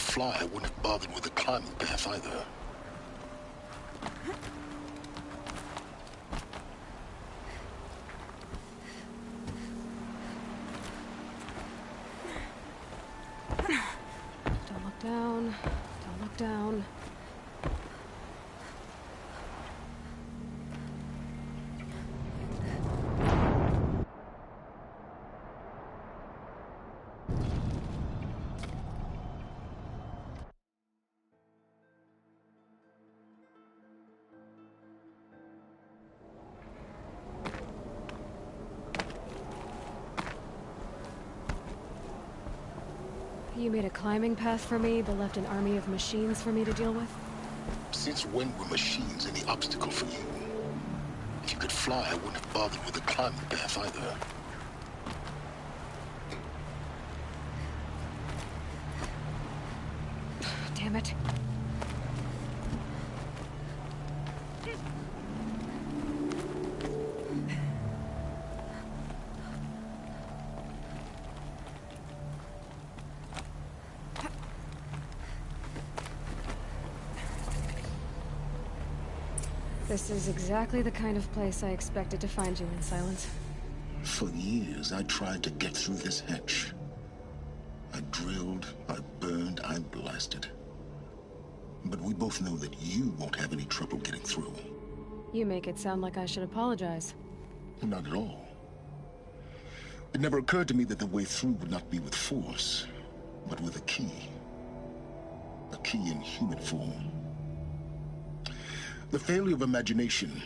fly, I wouldn't have bothered with the climbing path either. Don't look down. Don't look down. You made a climbing path for me, but left an army of machines for me to deal with? Since when were machines any obstacle for you? If you could fly, I wouldn't have bothered with the climbing path either. Damn it. This is exactly the kind of place I expected to find you in, Silence. For years, I tried to get through this hatch. I drilled, I burned, I blasted. But we both know that you won't have any trouble getting through. You make it sound like I should apologize. Not at all. It never occurred to me that the way through would not be with force, but with a key. A key in human form. The failure of imagination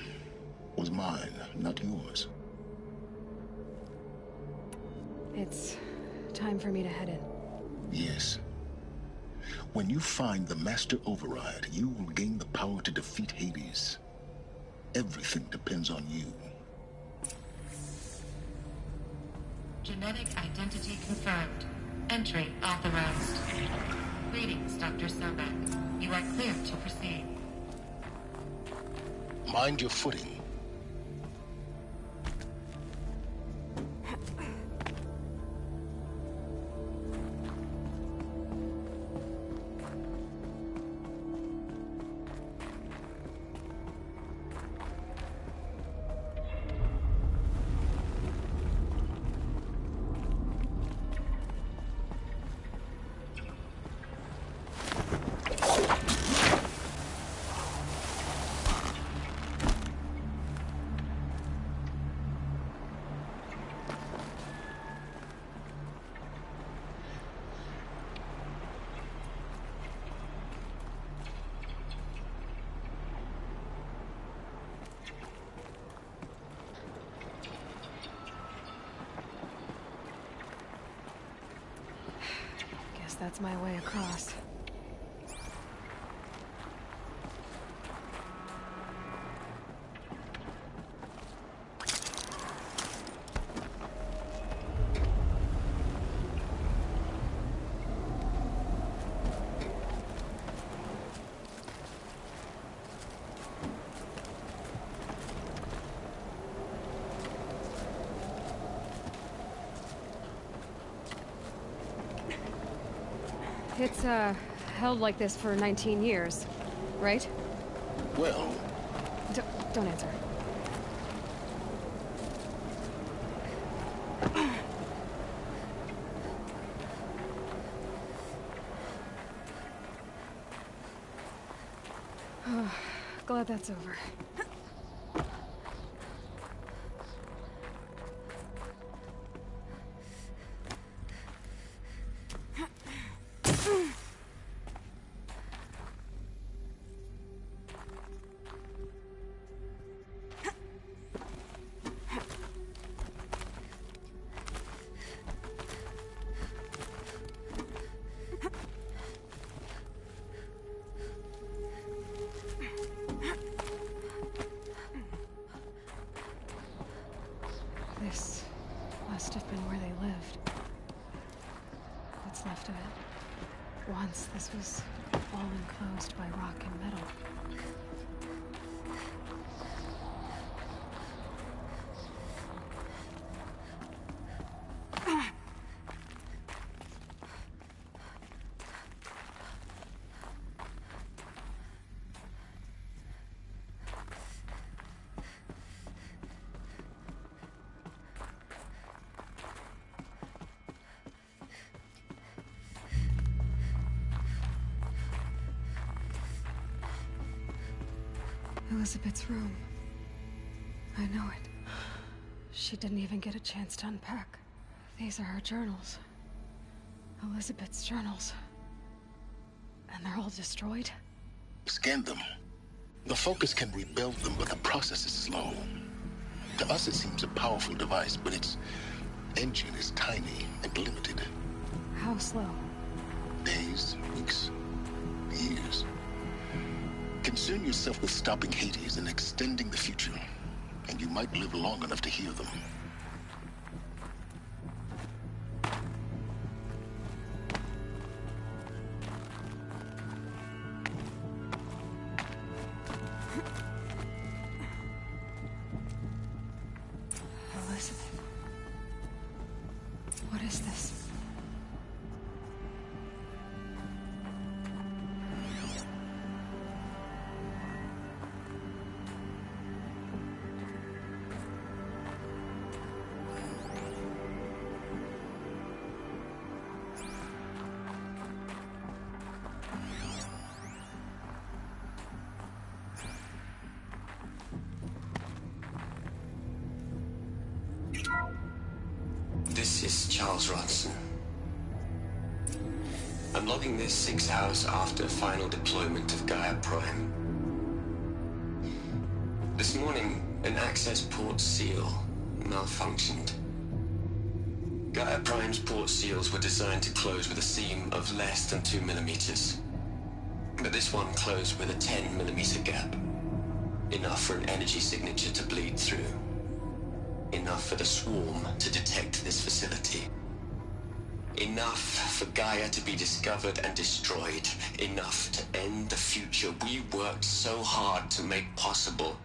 was mine, not yours. It's time for me to head in. Yes. When you find the Master Override, you will gain the power to defeat Hades. Everything depends on you. Genetic identity confirmed. Entry authorized. Greetings, Dr. Sobek. You are clear to proceed. Mind your footing. That's my way across. It's, held like this for 19 years, right? Well... Don't answer. Glad that's over. This must have been where they lived. What's left of it. Once this was all enclosed by rock and metal. Elizabeth's room. I know it. She didn't even get a chance to unpack. These are her journals. Elizabeth's journals. And they're all destroyed? Scan them. The Focus can rebuild them, but the process is slow. To us, it seems a powerful device, but its engine is tiny and limited. How slow? Days, weeks, years. Concern yourself with stopping Hades and extending the future, and you might live long enough to hear them. Elizabeth. What is this? This is Charles Ronson. I'm logging this 6 hours after final deployment of Gaia Prime. This morning, an access port seal malfunctioned. Gaia Prime's port seals were designed to close with a seam of less than 2 millimeters. But this one closed with a 10 millimeter gap. Enough for an energy signature to bleed through. Enough for the swarm to detect this facility. Enough for Gaia to be discovered and destroyed. Enough to end the future we worked so hard to make possible.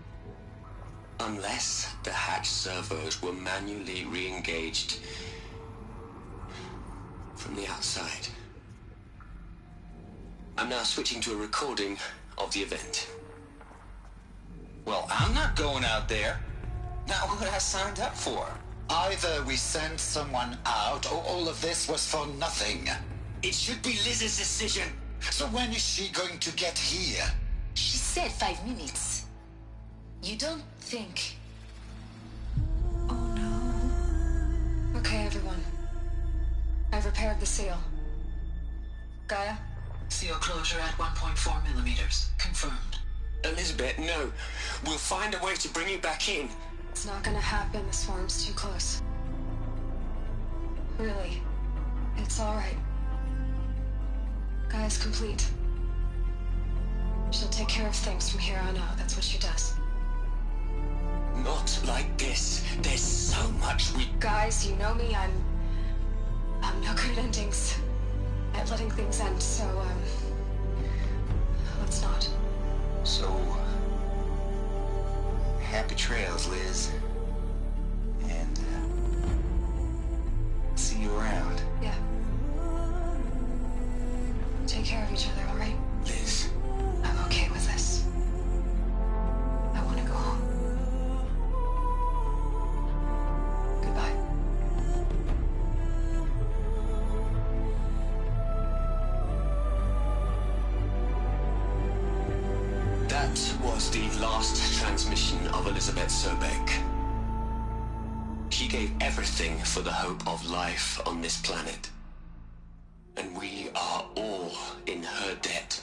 Unless the hatch servos were manually re-engaged from the outside. I'm now switching to a recording of the event. Well, I'm not going out there. Not what I signed up for. Either we send someone out, or all of this was for nothing. It should be Liz's decision. So when is she going to get here? She said 5 minutes. You don't think... Oh no. Okay, everyone. I've repaired the seal. Gaia? Seal closure at 1.4 millimeters. Confirmed. Elizabeth, no. We'll find a way to bring you back in. It's not gonna happen. The swarm's too close. Really. It's alright. Gaia's complete. She'll take care of things from here on out. That's what she does. Not like this. There's so much we... Guys, you know me. I'm no good at endings. At letting things end, so, let's not. So... happy trails, Liz. And, see you around. Yeah. Take care of each other, alright? Liz. I'm okay with this. I want to go home. Goodbye. That was the last transmission of Elizabeth Sobeck. She gave everything for the hope of life on this planet. And we are all in her debt.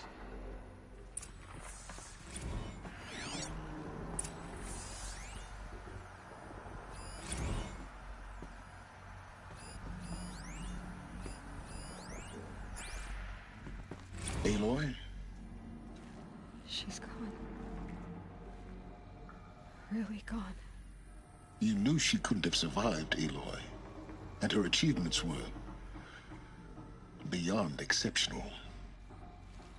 Aloy? She's gone. Really gone. You knew she couldn't have survived, Aloy. And her achievements were... beyond exceptional.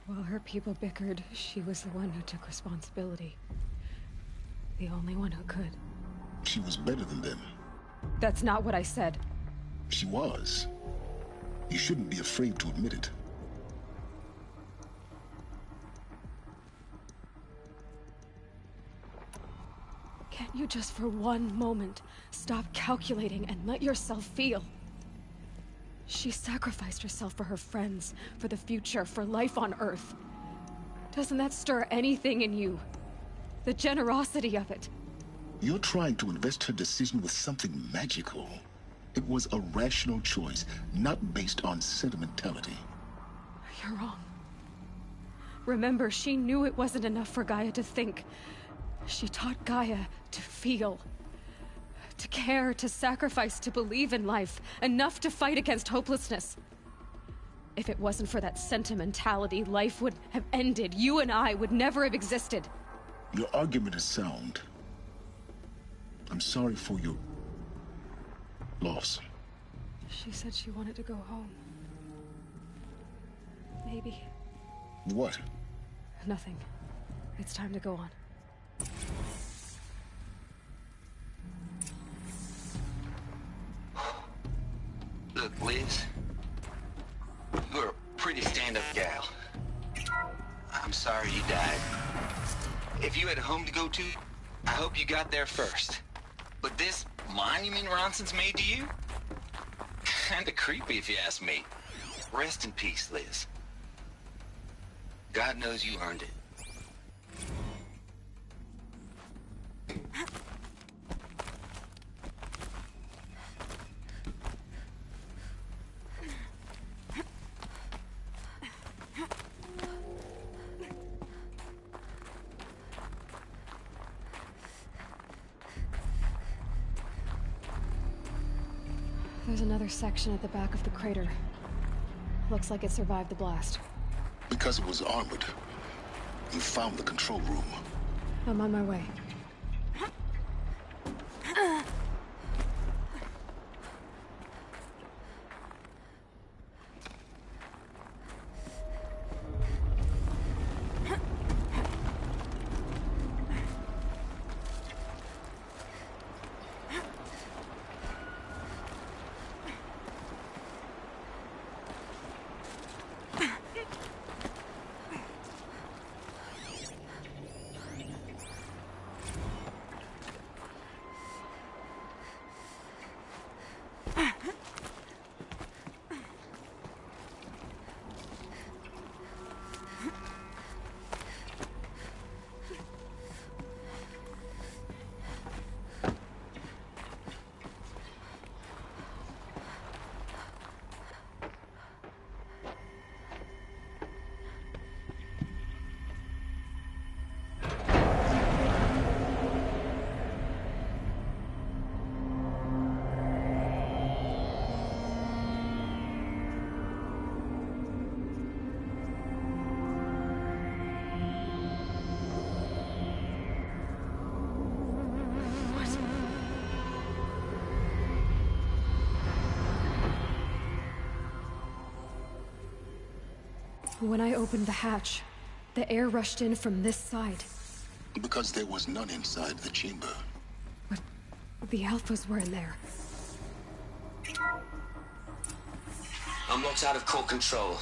While her people bickered, she was the one who took responsibility. The only one who could. She was better than them. That's not what I said. She was. You shouldn't be afraid to admit it. Can't you just for one moment stop calculating and let yourself feel? She sacrificed herself for her friends, for the future, for life on Earth. Doesn't that stir anything in you? The generosity of it. You're trying to invest her decision with something magical. It was a rational choice, not based on sentimentality. You're wrong. Remember, she knew it wasn't enough for Gaia to think. She taught Gaia to feel. To care, to sacrifice, to believe in life. Enough to fight against hopelessness. If it wasn't for that sentimentality, life would have ended. You and I would never have existed. Your argument is sound. I'm sorry for your loss. She said she wanted to go home. Maybe. What? Nothing. It's time to go on. Look, Liz. You're a pretty stand-up gal. I'm sorry you died. If you had a home to go to, I hope you got there first. But this monument Ronson's made to you? Kinda creepy if you ask me. Rest in peace, Liz. God knows you earned it. There's another section at the back of the crater. Looks like it survived the blast. Because it was armored. You found the control room. I'm on my way. When I opened the hatch, the air rushed in from this side. Because there was none inside the chamber. But the Alphas were in there. Unlocked out of core control.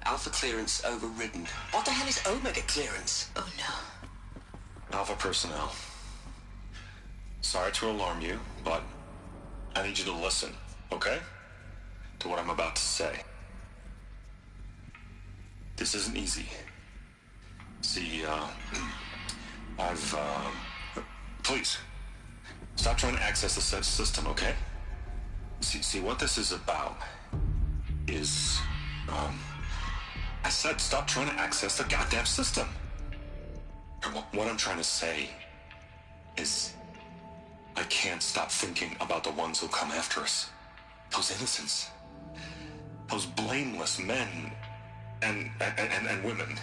Alpha clearance overridden. What the hell is Omega clearance? Oh no. Alpha personnel. Sorry to alarm you, but I need you to listen, okay? To what I'm about to say. This isn't easy. See, please, stop trying to access the system, okay? See, what this is about is, I said stop trying to access the goddamn system. What I'm trying to say is, I can't stop thinking about the ones who come after us. Those innocents. Those blameless men and women.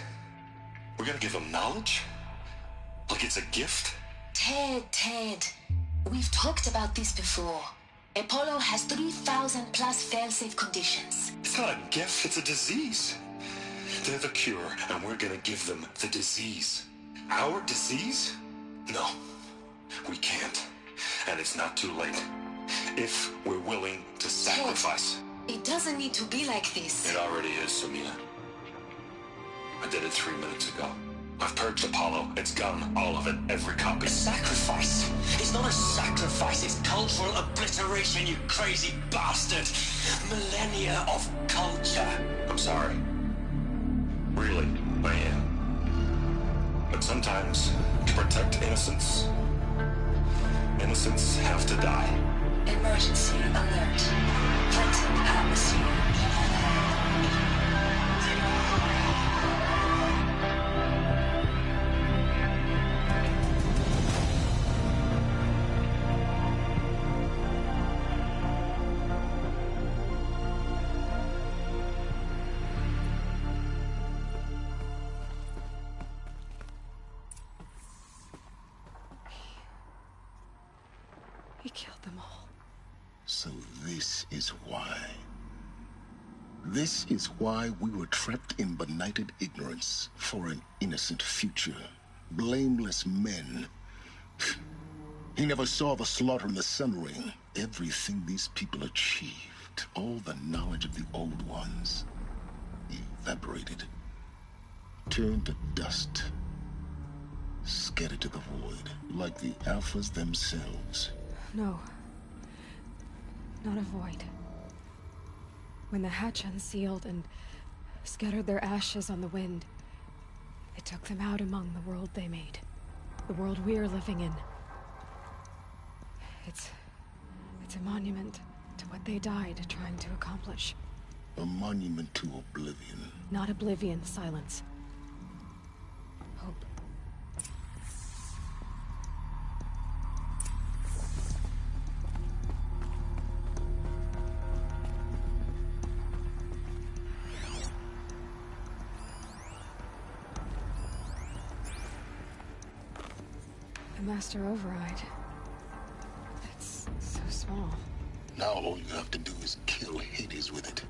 We're gonna give them knowledge? Like it's a gift? Ted. We've talked about this before. Apollo has 3,000 plus fail-safe conditions. It's not a gift, it's a disease. They're the cure, and we're gonna give them the disease. Our disease? No, we can't. And it's not too late. If we're willing to sacrifice. Ted, it doesn't need to be like this. It already is, Samina. I did it 3 minutes ago. I've purged Apollo. It's gone. All of it. Every copy. A sacrifice? It's not a sacrifice. It's cultural obliteration, you crazy bastard. Millennia of culture. I'm sorry. Really, I am. But sometimes, to protect innocents, innocents have to die. Emergency alert. Threatened atmosphere. He killed them all. So this is why. This is why we were trapped in benighted ignorance for an innocent future. Blameless men. He never saw the slaughter in the Sun Ring. Everything these people achieved, all the knowledge of the old ones, evaporated. Turned to dust. Scattered to the void, like the Alphas themselves. No. Not a void. When the hatch unsealed and scattered their ashes on the wind, it took them out among the world they made. The world we're living in. It's a monument to what they died trying to accomplish. A monument to oblivion. Not oblivion, silence. Hope. The Master Override. It's so small. Now all you have to do is kill Hades with it.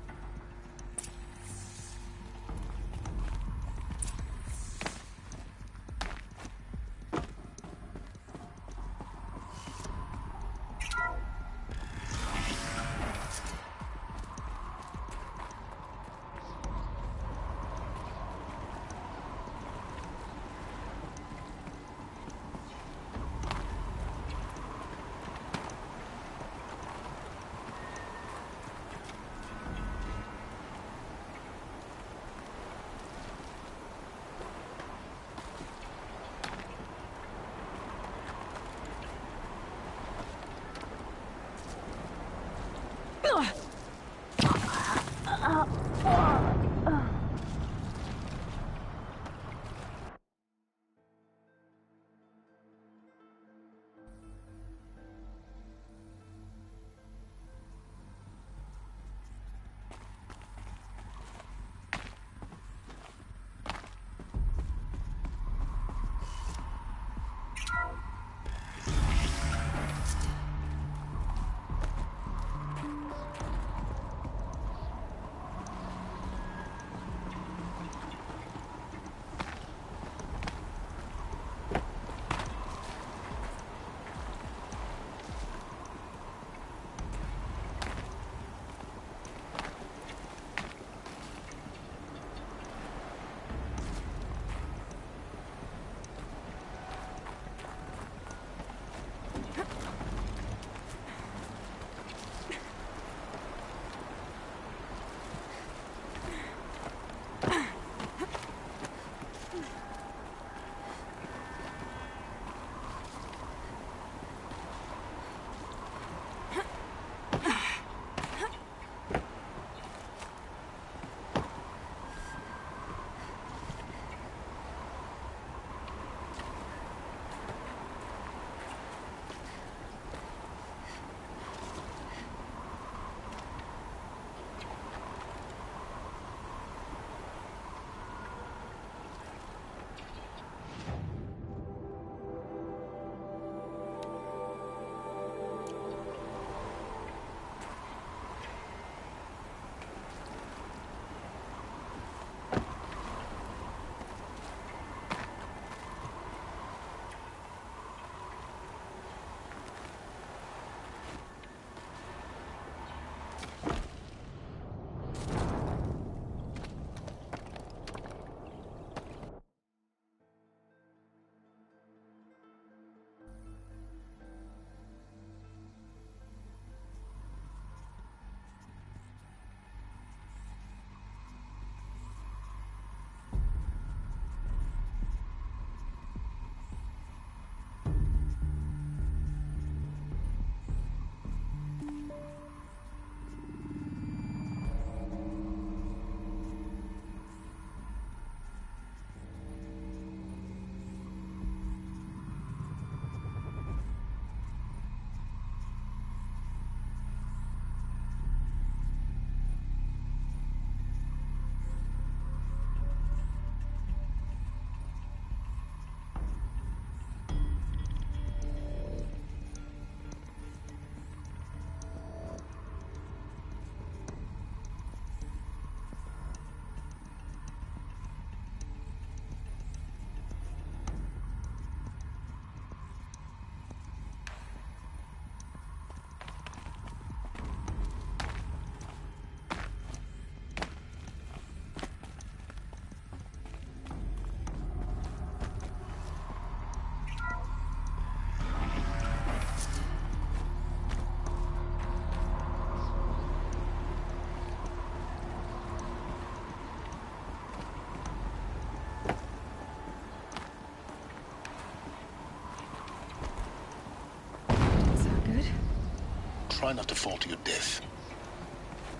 try not to fall to your death.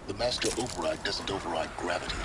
The Master Override doesn't override gravity.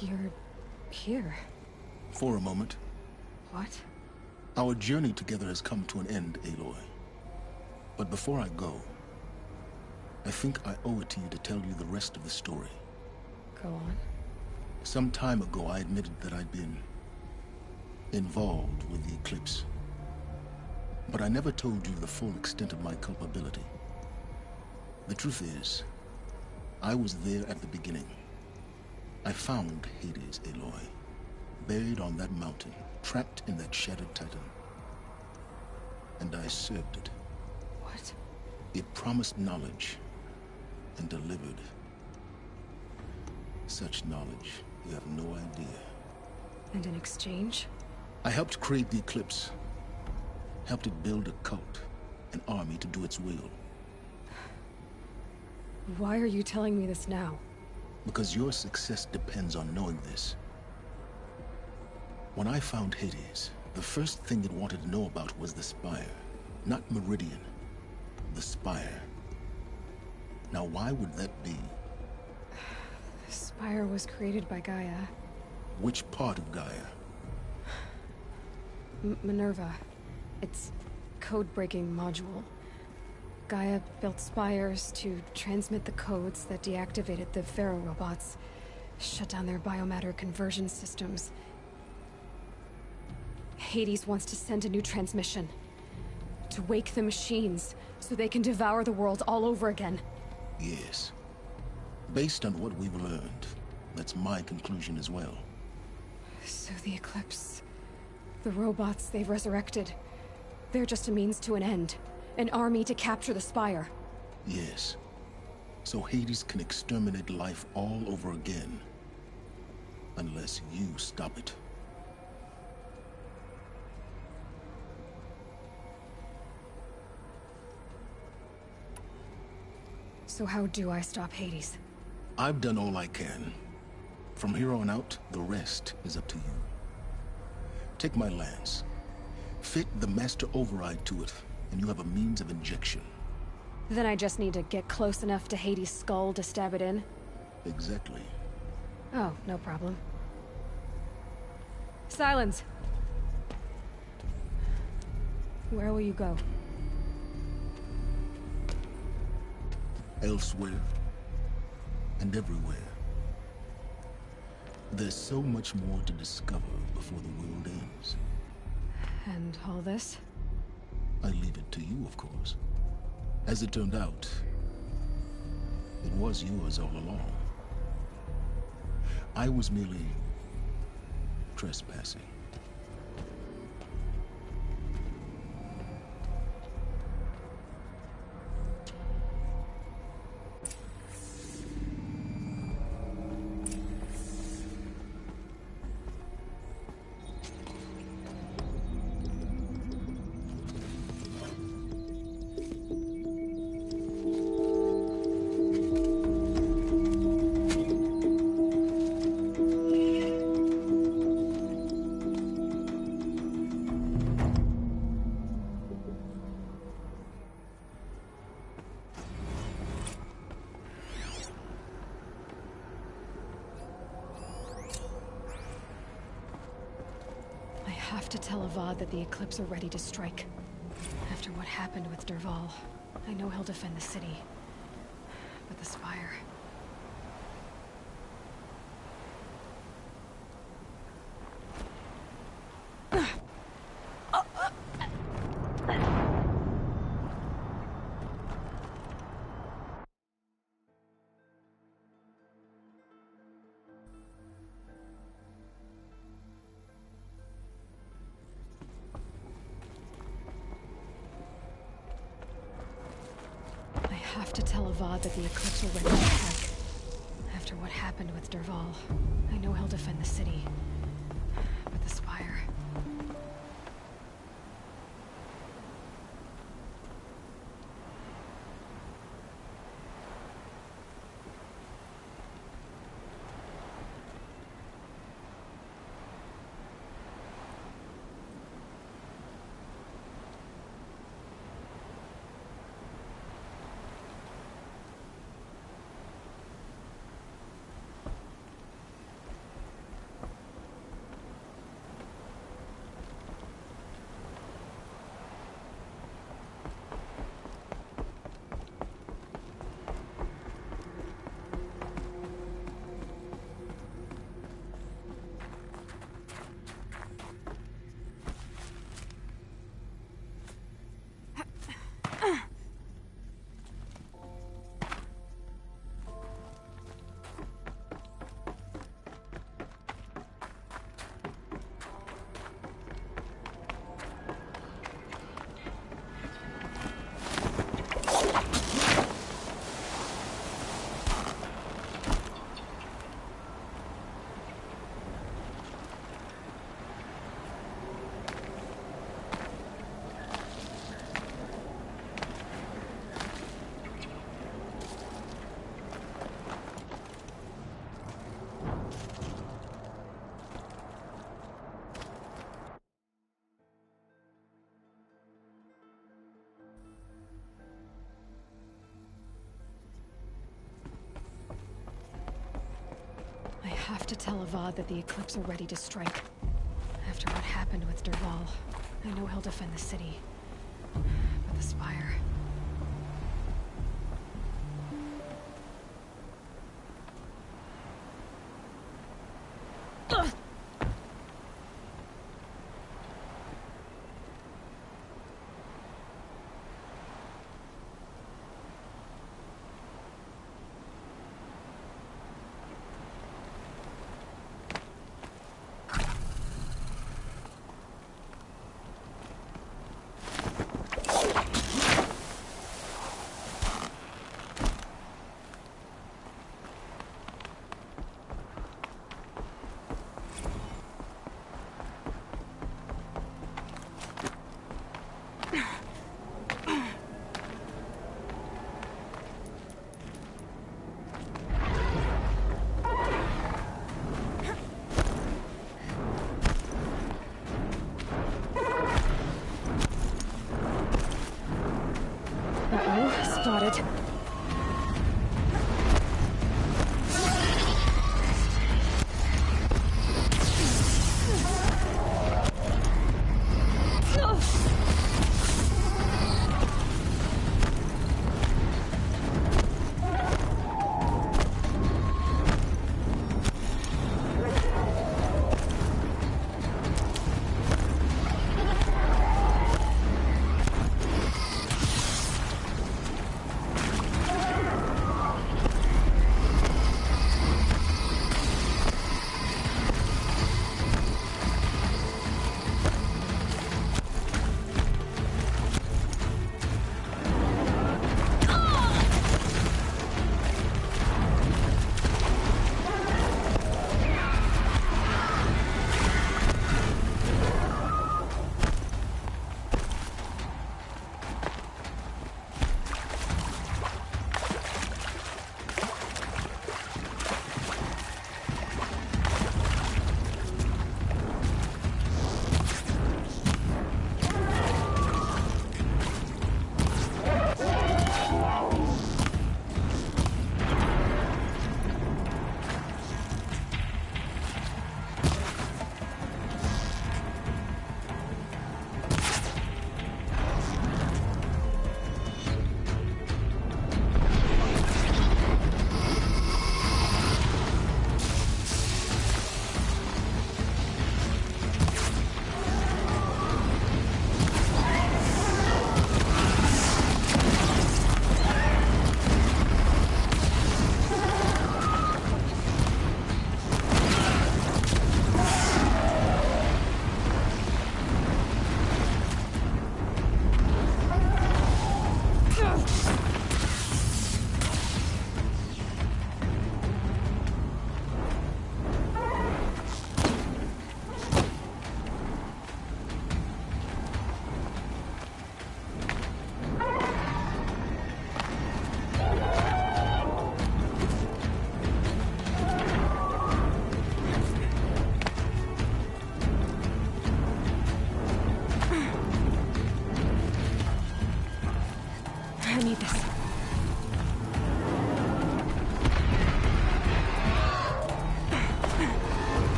You're here. For a moment. What? Our journey together has come to an end, Aloy. But before I go, I think I owe it to you to tell you the rest of the story. Go on. Some time ago, I admitted that I'd been involved with the Eclipse. But I never told you the full extent of my culpability. The truth is, I was there at the beginning. I found Hades, Aloy, buried on that mountain, trapped in that shattered titan. And I served it. What? It promised knowledge and delivered. Such knowledge, you have no idea. And in exchange? I helped create the Eclipse. Helped it build a cult, an army to do its will. Why are you telling me this now? Because your success depends on knowing this. When I found Hades, the first thing it wanted to know about was the Spire. Not Meridian. The Spire. Now why would that be? The Spire was created by Gaia. Which part of Gaia? Minerva. It's code-breaking module. Gaia built spires to transmit the codes that deactivated the Pharaoh robots, shut down their biomatter conversion systems. Hades wants to send a new transmission. To wake the machines, so they can devour the world all over again. Yes. Based on what we've learned, that's my conclusion as well. So the Eclipse... the robots they've resurrected... they're just a means to an end. An army to capture the Spire. Yes. So Hades can exterminate life all over again. Unless you stop it. So how do I stop Hades? I've done all I can. From here on out, the rest is up to you. Take my lance. Fit the Master Override to it, and you have a means of injection. Then I just need to get close enough to Hades' skull to stab it in? Exactly. Oh, no problem. Silence! Where will you go? Elsewhere. And everywhere. There's so much more to discover before the world ends. And all this? I leave it to you, of course. As it turned out, it was yours all along. I was merely trespassing. have to tell Avad that the Eclipse are ready to strike. After what happened with Dervahl, I know he'll defend the city. But the Spire... I have to tell Avad that the Eclipse are ready to strike. After what happened with Dervahl, I know he'll defend the city. But the Spire... I have to tell Avad that the Eclipse are ready to strike. After what happened with Dervahl, I know he'll defend the city. But the Spire...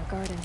that garden.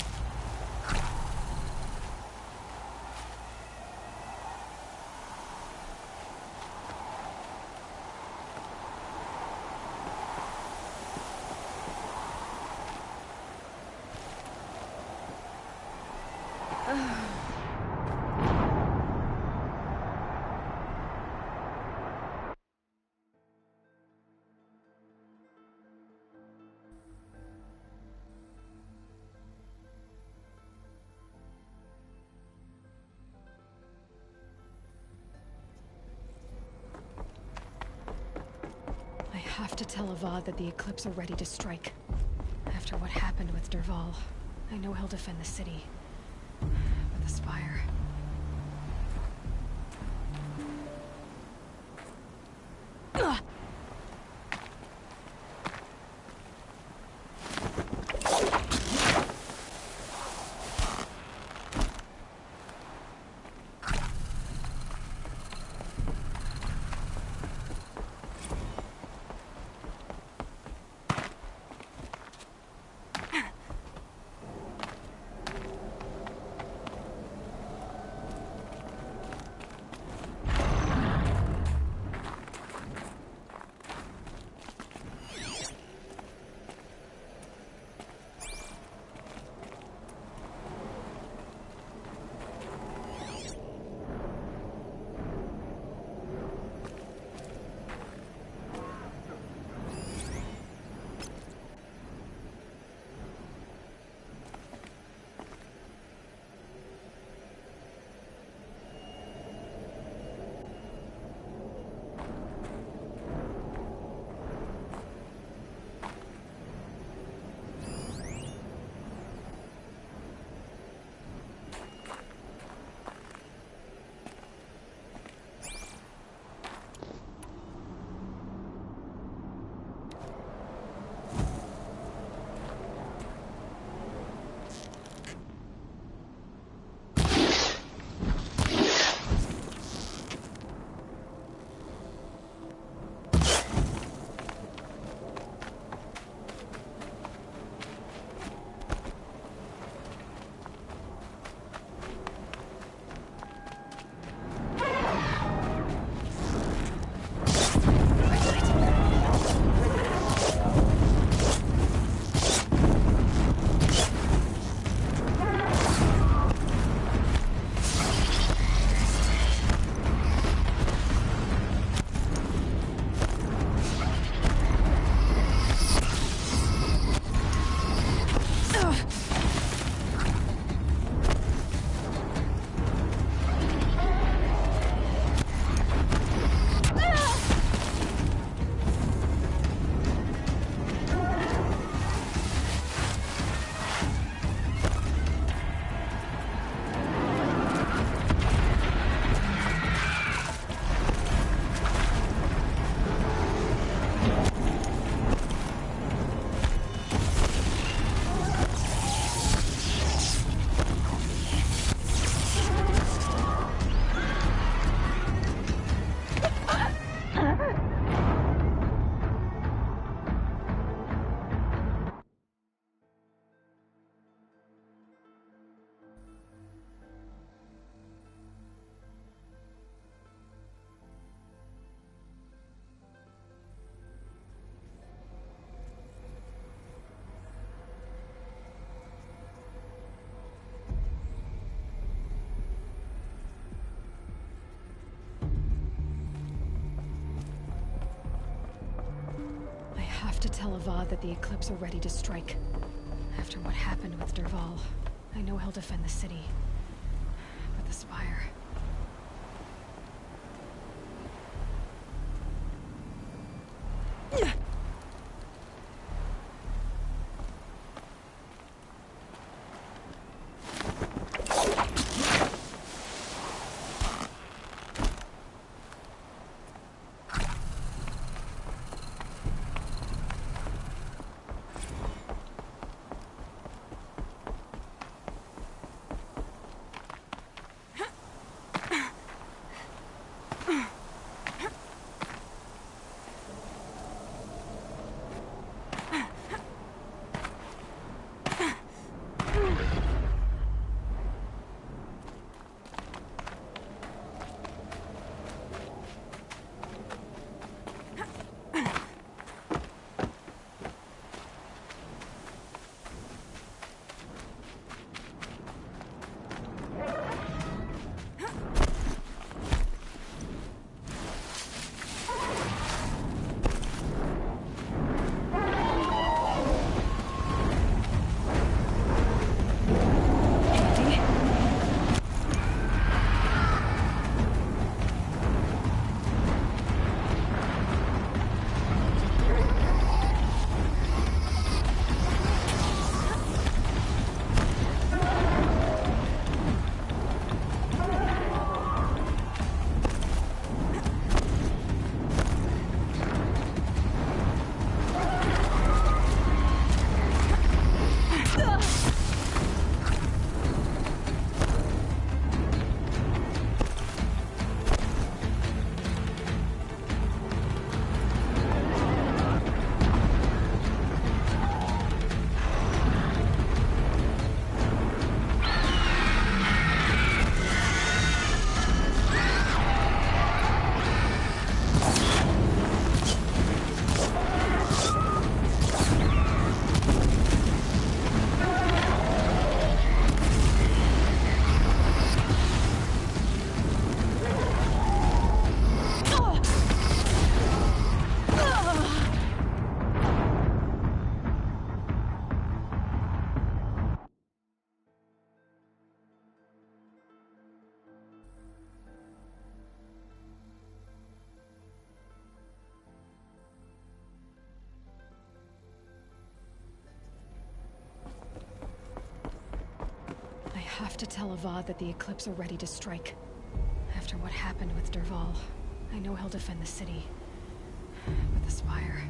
I have to tell Avad that the Eclipse are ready to strike. After what happened with Dervahl, I know he'll defend the city. But the Spire... to tell Avad that the Eclipse are ready to strike. After what happened with Dervahl, I know he'll defend the city. But the Spire... have to tell Avad that the Eclipse are ready to strike. After what happened with Dervahl, I know he'll defend the city. But the Spire...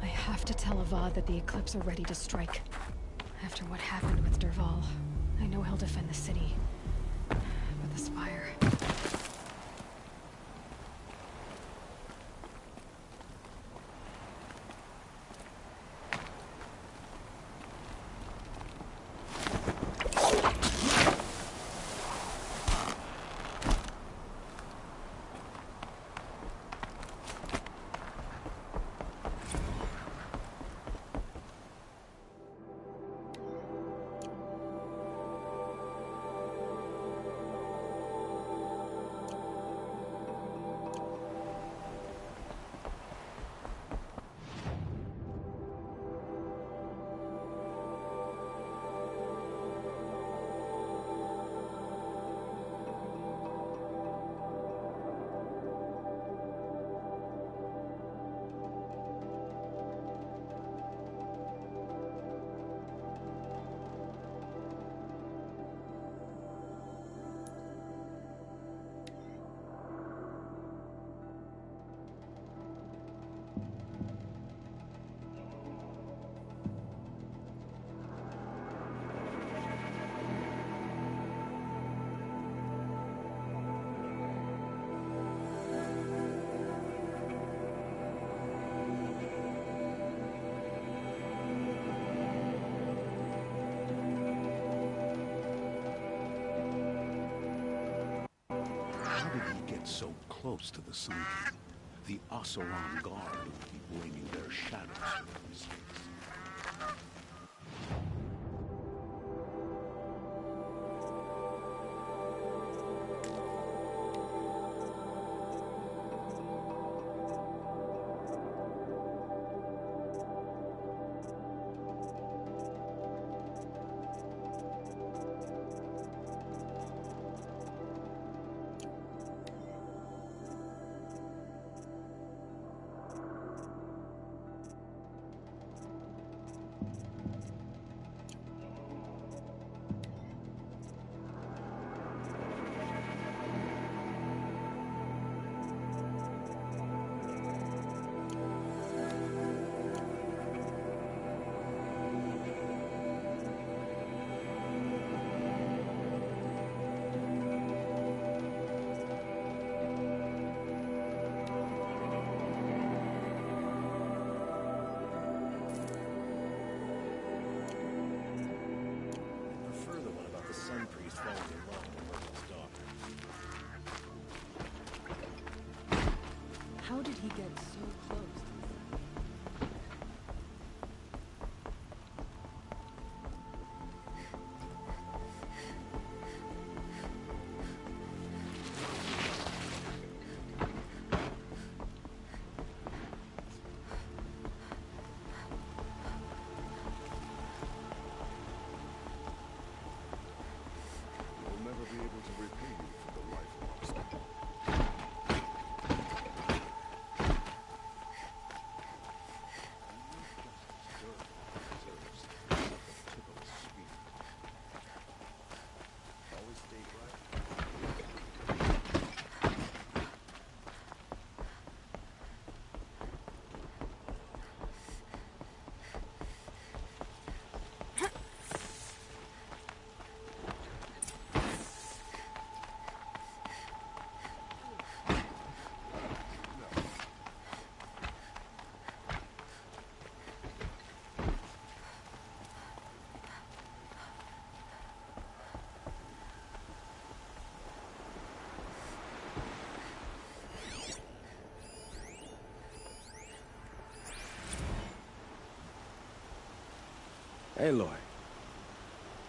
I have to tell Avad that the Eclipse are ready to strike. After what happened with Dervahl, I know he'll defend the city. But the Spire... So close to the Sun King, the Oseram Guard would be blaming their shadows for their mistakes. He's falling in love with Merlin's daughter. How did he get so close? We'll never be able to repay you for the life lost. Always stay right. Aloy,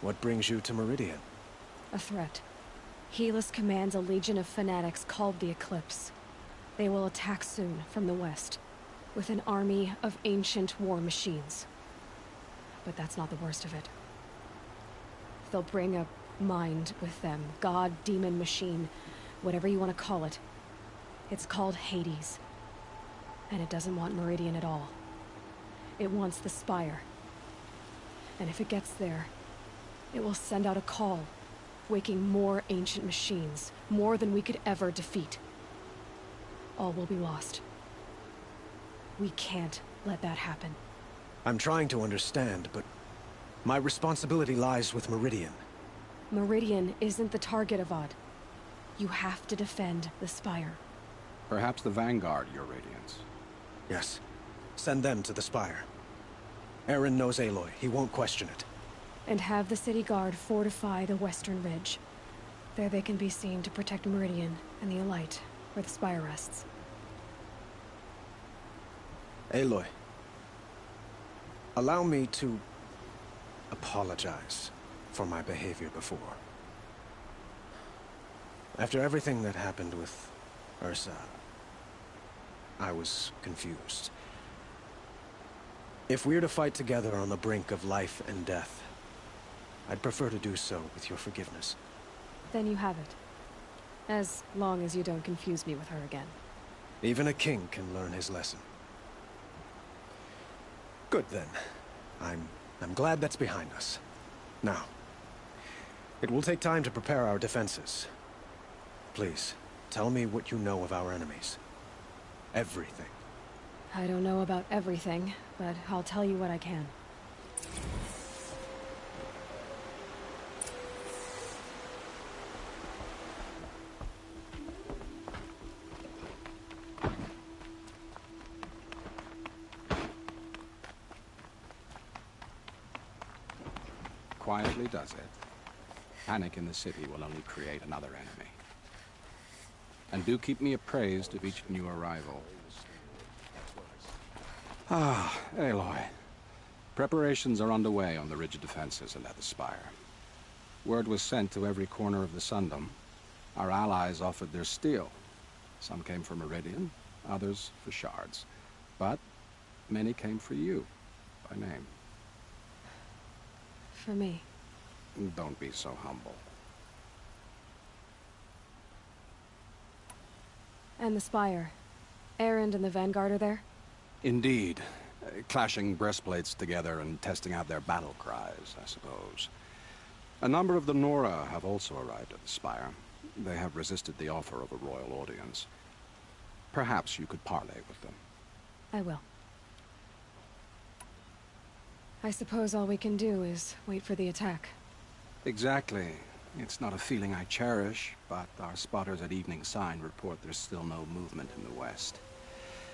what brings you to Meridian? A threat. Helis commands a legion of fanatics called the Eclipse. They will attack soon from the west, with an army of ancient war machines. But that's not the worst of it. They'll bring a mind with them, god, demon, machine, whatever you want to call it. It's called Hades. And it doesn't want Meridian at all. It wants the Spire. And if it gets there, it will send out a call, waking more ancient machines, more than we could ever defeat. All will be lost. We can't let that happen. I'm trying to understand, but my responsibility lies with Meridian. Meridian isn't the target, Avad. You have to defend the Spire. Perhaps the Vanguard, Your Radiance. Yes. Send them to the Spire. Eren knows Aloy. He won't question it. And have the city guard fortify the western ridge. There they can be seen to protect Meridian and the Elite, where the Spire rests. Aloy, allow me to apologize for my behavior before. After everything that happened with Ursa, I was confused. If we're to fight together on the brink of life and death, I'd prefer to do so with your forgiveness. Then you have it. As long as you don't confuse me with her again. Even a king can learn his lesson. Good then. I'm glad that's behind us. Now, it will take time to prepare our defenses. Please, tell me what you know of our enemies. Everything. I don't know about everything, but I'll tell you what I can. Quietly does it. Panic in the city will only create another enemy. And do keep me appraised of each new arrival. Ah, Aloy. Preparations are underway on the ridge of defenses and at the Spire. Word was sent to every corner of the Sundom. Our allies offered their steel. Some came for Meridian, others for shards. But many came for you, by name. For me. Don't be so humble. And the Spire. Erend and the Vanguard are there? Indeed. Clashing breastplates together and testing out their battle cries, I suppose. A number of the Nora have also arrived at the Spire. They have resisted the offer of a royal audience. Perhaps you could parley with them. I will. I suppose all we can do is wait for the attack. Exactly. It's not a feeling I cherish, but our spotters at Evening Sign report there's still no movement in the west.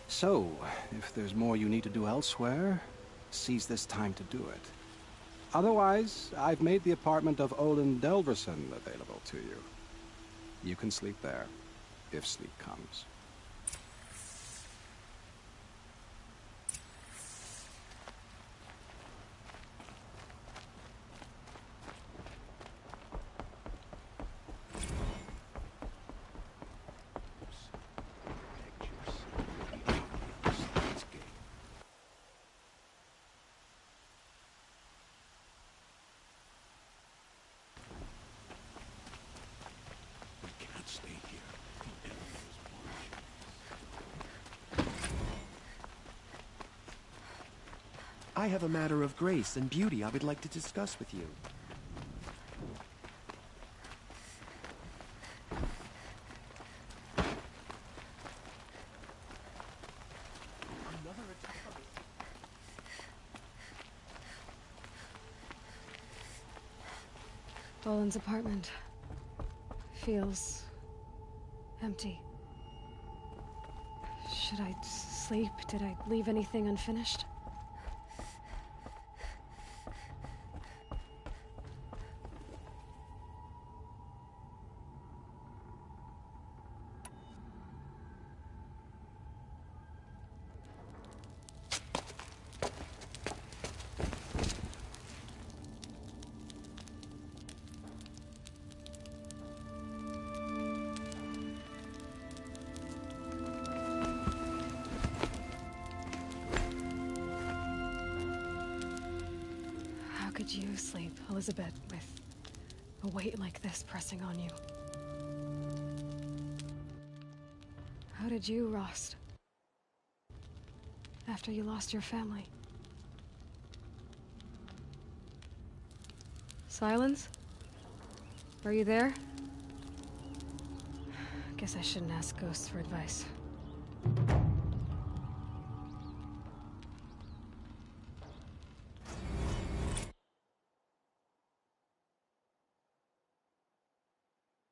So, if there's more you need to do elsewhere, seize this time to do it. Otherwise, I've made the apartment of Olin Delverson available to you. You can sleep there, if sleep comes. I have a matter of grace and beauty I would like to discuss with you. Olin's apartment feels empty. Should I sleep? Did I leave anything unfinished? How could you sleep, Elizabeth, with a weight like this pressing on you? How did you, Rost? After you lost your family? Silence? Are you there? Guess I shouldn't ask ghosts for advice.